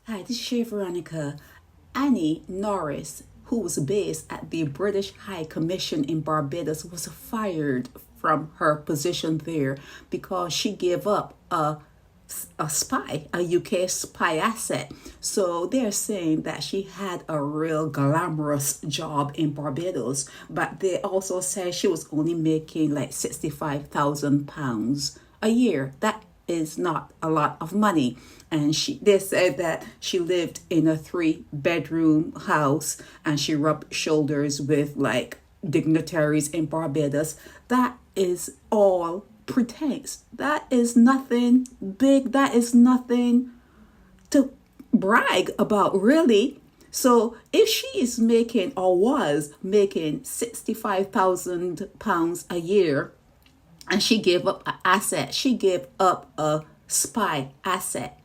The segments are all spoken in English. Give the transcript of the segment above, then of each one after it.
Hi, this is Shay Veronica. Annie Norris, who was based at the British High Commission in Barbados, was fired from her position there because she gave up a spy, a UK spy asset. So they're saying that she had a real glamorous job in Barbados, but they also say she was only making like £65,000 a year. That is not a lot of money. And they said that she lived in a 3-bedroom house and she rubbed shoulders with like dignitaries in Barbados. That is all pretense. That is nothing big. That is nothing to brag about, really. So if she is making or was making £65,000 a year, and she gave up an asset, she gave up a spy asset,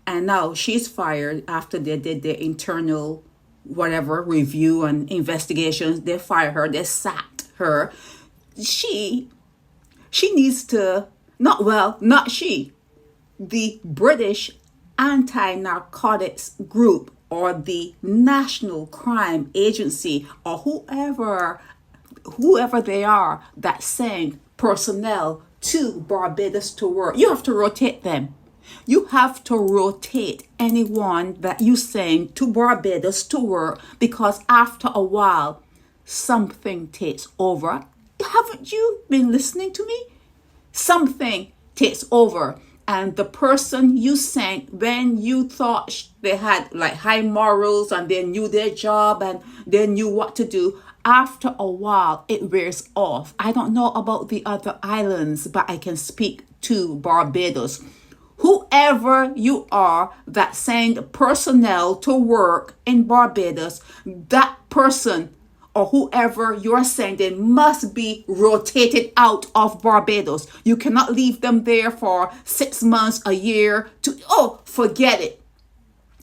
and now she's fired after they did their internal whatever review and investigations. They fired her, they sacked her. She needs to, not she, the British Anti-Narcotics Group or the National Crime Agency or whoever they are that send personnel to Barbados to work. You have to rotate them. You have to rotate anyone that you send to Barbados to work, because after a while, something takes over. Haven't you been listening to me? Something takes over. And the person you sent, when you thought they had like high morals and they knew their job and they knew what to do, after a while, it wears off. I don't know about the other islands, but I can speak to Barbados. Whoever you are that send personnel to work in Barbados, that person or whoever you're sending must be rotated out of Barbados. You cannot leave them there for 6 months, a year forget it.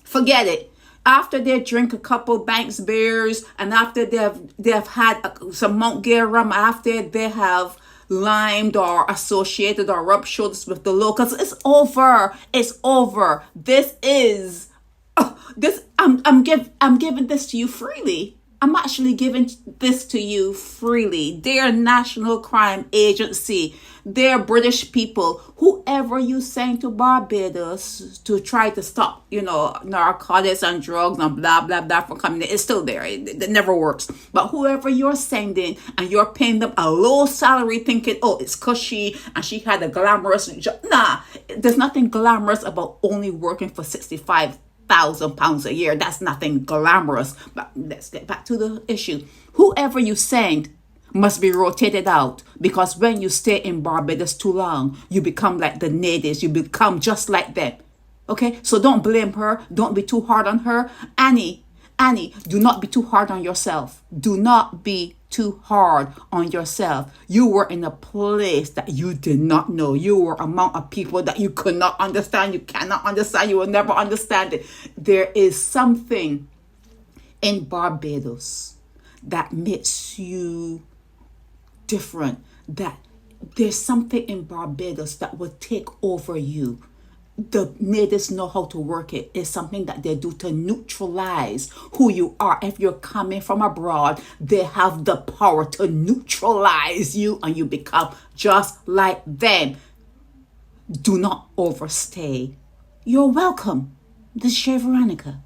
Forget it. After they drink a couple Banks beers and after they've had some Mount Gay rum, after they have limed or associated or rubbed shoulders with the locals, it's over. It's over. I'm giving this to you freely. I'm actually giving this to you freely. Their National Crime Agency, their British people, whoever you send to Barbados to try to stop, narcotics and drugs and blah, blah, blah from coming in, it's still there. It never works. But whoever you're sending and you're paying them a low salary thinking, it's cushy and she had a glamorous job. Nah, there's nothing glamorous about only working for £65,000 a year. That's nothing glamorous. But let's get back to the issue. Whoever you send must be rotated out, because when you stay in Barbados too long, you become like the natives. You become just like them. Okay? So don't blame her. Don't be too hard on her. Annie, do not be too hard on yourself. Do not be too hard on yourself. You were in a place that you did not know. You were among a people that you could not understand. You cannot understand. You will never understand it. There is something in Barbados that makes you different. That there's something in Barbados that will take over you. The natives know how to work it. It's something that they do to neutralize who you are. If you're coming from abroad, they have the power to neutralize you and you become just like them. Do not overstay. You're welcome. This is Shay Veronica.